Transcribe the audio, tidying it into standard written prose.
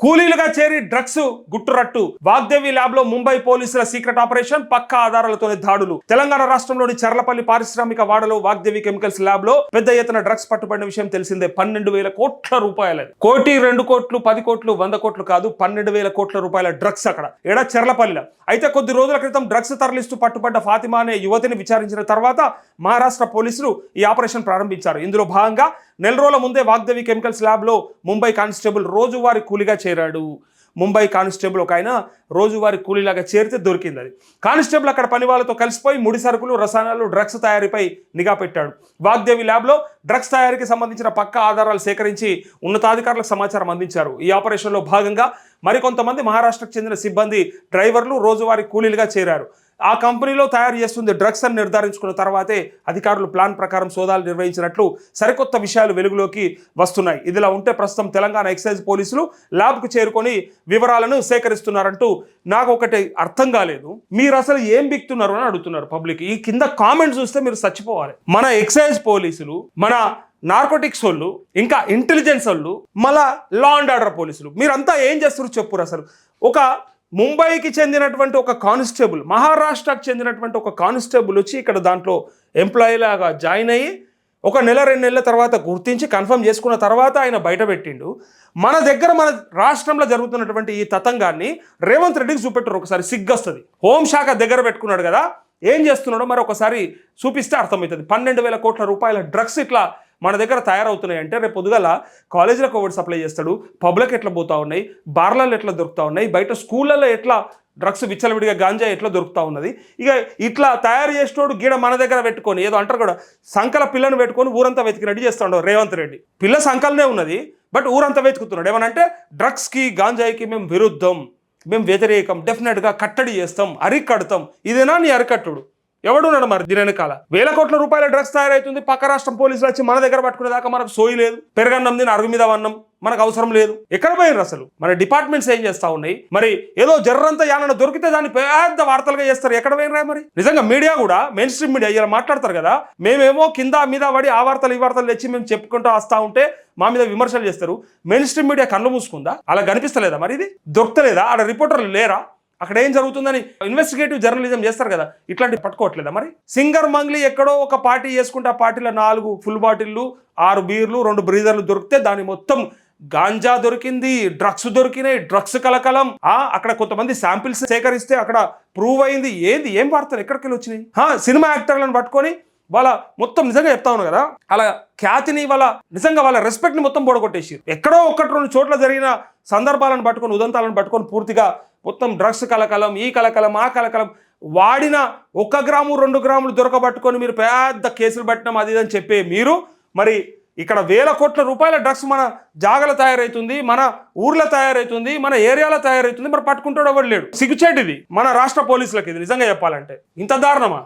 కూలీలుగా చేరి drugs గుట్టురట్టు. Vagdevi lab లో ముంబై పోలీసుల సీక్రెట్ ఆపరేషన్, పక్కా ఆధారాలతోనే దాడులు. తెలంగాణ రాష్ట్రంలోని చర్లపల్లి పారిశ్రామిక వాడలో వాగ్దేవి కెమికల్స్ ల్యాబ్ లో పెద్ద ఎత్తున డ్రగ్స్ పట్టుబడిన విషయం తెలిసిందే. 12,000 కోట్ల రూపాయలు. 1, 2 కోట్లు, 10 కోట్లు, 100 కోట్లు కాదు, 12,000 కోట్ల రూపాయల డ్రగ్స్ అక్కడ చర్లపల్లిలో. అయితే కొద్ది రోజుల క్రితం డ్రగ్స్ తరలిస్తూ పట్టుబడ్డ ఫాతిమా అనే యువతిని విచారించిన తర్వాత మహారాష్ట్ర పోలీసులు ఈ ఆపరేషన్ ప్రారంభించారు. ఇందులో భాగంగా నెల రోజుల ముందే వాగ్దేవి కెమికల్స్ ల్యాబ్ లో ముంబై కానిస్టేబుల్ రోజువారీ కూలీగా చేరాడు. ముంబై కానిస్టేబుల్ ఒక ఆయన రోజువారీ కూలీలాగా చేరితే దొరికింది అది. కానిస్టేబుల్ అక్కడ పని వాళ్ళతో కలిసిపోయి ముడి సరుకులు, రసాయనాలు, డ్రగ్స్ తయారీపై నిఘా పెట్టాడు. వాగ్దేవి ల్యాబ్లో డ్రగ్స్ తయారీకి సంబంధించిన పక్కా ఆధారాలు సేకరించి ఉన్నతాధికారులకు సమాచారం అందించారు. ఈ ఆపరేషన్లో భాగంగా మరికొంతమంది మహారాష్ట్రకు చెందిన సిబ్బంది, డ్రైవర్లు రోజువారీ కూలీలుగా చేరారు. ఆ కంపెనీలో తయారు చేస్తుంది డ్రగ్స్ అని నిర్ధారించుకున్న తర్వాతే అధికారులు ప్లాన్ ప్రకారం సోదాలు నిర్వహించినట్లు సరికొత్త విషయాలు వెలుగులోకి వస్తున్నాయి. ఇదిలా ఉంటే ప్రస్తుతం తెలంగాణ ఎక్సైజ్ పోలీసులు ల్యాబ్కు చేరుకొని వివరాలను సేకరిస్తున్నారంటూ నాకు ఒకటి అర్థం కాలేదు. మీరు అసలు ఏం బిక్తున్నారు అని అడుగుతున్నారు పబ్లిక్. ఈ కింద కామెంట్స్ చూస్తే మీరు చచ్చిపోవాలి. మన ఎక్సైజ్ పోలీసులు, మన నార్కోటిక్స్ వాళ్ళు, ఇంకా ఇంటెలిజెన్స్ వాళ్ళు, మళ్ళా లా అండ్ ఆర్డర్ పోలీసులు, మీరంతా ఏం చేస్తారు చెప్పురు. అసలు ఒక ముంబైకి చెందినటువంటి ఒక కానిస్టేబుల్, మహారాష్ట్రకు చెందినటువంటి ఒక కానిస్టేబుల్ వచ్చి ఇక్కడ దాంట్లో ఎంప్లాయీ లాగా జాయిన్ అయ్యి ఒక నెల 2 నెలల తర్వాత గుర్తించి కన్ఫర్మ్ చేసుకున్న తర్వాత ఆయన బయట పెట్టిండు. మన దగ్గర మన రాష్ట్రంలో జరుగుతున్నటువంటి ఈ తతంగాన్ని రేవంత్ రెడ్డికి చూపెట్టారు. ఒకసారి సిగ్గొస్తుంది. హోంశాఖ దగ్గర పెట్టుకున్నాడు కదా, ఏం చేస్తున్నాడో మరి ఒకసారి చూపిస్తే అర్థమవుతుంది. 12,000 కోట్ల రూపాయల డ్రగ్స్ ఇట్లా మన దగ్గర తయారవుతున్నాయి అంటే రేపు పొద్దుగల కాలేజీలకు ఎవరు సప్లై చేస్తాడు, పబ్లకు ఎట్లా పోతా ఉన్నాయి, బార్లలో ఎట్లా దొరుకుతూ ఉన్నాయి, బయట స్కూళ్ళల్లో ఎట్లా డ్రగ్స్ విచ్చలవిడిగా గాంజా ఎట్లా దొరుకుతూ ఉన్నది. ఇక ఇట్లా తయారు చేసేటోడు గీడ మన దగ్గర పెట్టుకొని ఏదో అంటారు కూడా, సంకల పిల్లను పెట్టుకొని ఊరంతా వెతికినట్టు చేస్తాడు రేవంత్ రెడ్డి. పిల్ల సంకలనే ఉన్నది, బట్ ఊరంతా వెతుకుతున్నాడు. ఏమనంటే డ్రగ్స్కి, గాంజాయికి మేము విరుద్ధం, మేము వ్యతిరేకం, డెఫినెట్గా కట్టడి చేస్తాం, అరికడతాం. ఇదేనా నీ అరికట్టుడు? ఎవడున్నాడు మరి దీని వెనకాల? 1,000 కోట్ల రూపాయల డ్రగ్స్ తయారవుతుంది. పక్క రాష్ట్రం పోలీసులు వచ్చి మన దగ్గర పట్టుకునేదాకా మనకు సోయి లేదు. పెరగన్నం దీని అరుగు మీద వన్నం మనకు అవసరం లేదు. ఎక్కడ పోయినారు అసలు? మన డిపార్ట్మెంట్స్ ఏం చేస్తా ఉన్నాయి? మరి ఏదో జర్రంతా యానన్న దొరికితే దాన్ని పెద్ద వార్తలుగా చేస్తారు. ఎక్కడ పోయినరా మరి? నిజంగా మీడియా కూడా, మెయిన్ స్ట్రీమ్ మీడియా ఇలా మాట్లాడతారు కదా, మేమేమో కింద మీద పడి ఆ వార్తలు ఈ వార్తలు తెచ్చి మేము చెప్పుకుంటూ వస్తూ ఉంటే మా మీద విమర్శలు చేస్తారు. మెయిన్ స్ట్రీమ్ మీడియా కళ్ళు మూసుకుందా? అలా కనిపిస్తలేదా? మరి ఇది దొరకలేదా? ఆడ రిపోర్టర్లు లేరా? అక్కడ ఏం జరుగుతుందని ఇన్వెస్టిగేటివ్ జర్నలిజం చేస్తారు కదా, ఇట్లాంటివి పట్టుకోవట్లేదా మరి? సింగర్ మంగ్లీ ఎక్కడో ఒక పార్టీ చేసుకుంటే ఆ పార్టీలో 4 ఫుల్ బాటిళ్ళు, 6 బీర్లు, 2 బ్రీజర్లు దొరికితే దాని మొత్తం గాంజా దొరికింది, డ్రగ్స్ దొరికినాయి, డ్రగ్స్ కలకలం. అక్కడ కొంతమంది శాంపిల్స్ సేకరిస్తే అక్కడ ప్రూవ్ అయింది. ఏం వార్తలు ఎక్కడికి వచ్చినాయి? సినిమా యాక్టర్లను పట్టుకొని వాళ్ళ మొత్తం నిజంగా చెప్తా ఉన్నాను కదా, అలా ఖ్యాతిని, వాళ్ళ నిజంగా వాళ్ళ రెస్పెక్ట్ని మొత్తం బోడగొట్టేసి ఎక్కడో 1-2 చోట్ల జరిగిన సందర్భాలను పట్టుకొని, ఉదంతాలను పట్టుకొని పూర్తిగా మొత్తం డ్రగ్స్ కలకలం, ఈ కలకలం, ఆ కలకలం, వాడిన 1 గ్రాము 2 గ్రాములు దొరకబట్టుకొని మీరు పెద్ద కేసులు పట్టినాం అది అని చెప్పే మీరు, మరి ఇక్కడ 1,000 కోట్ల రూపాయల డ్రగ్స్ మన జాగలో తయారవుతుంది, మన ఊర్లో తయారవుతుంది, మన ఏరియాలో తయారవుతుంది. మరి పట్టుకుంటాడు ఎవరు లేడు. సిగ్గుచేటిది మన రాష్ట్ర పోలీసులకి. ఇది నిజంగా చెప్పాలంటే ఇంత దారుణమా?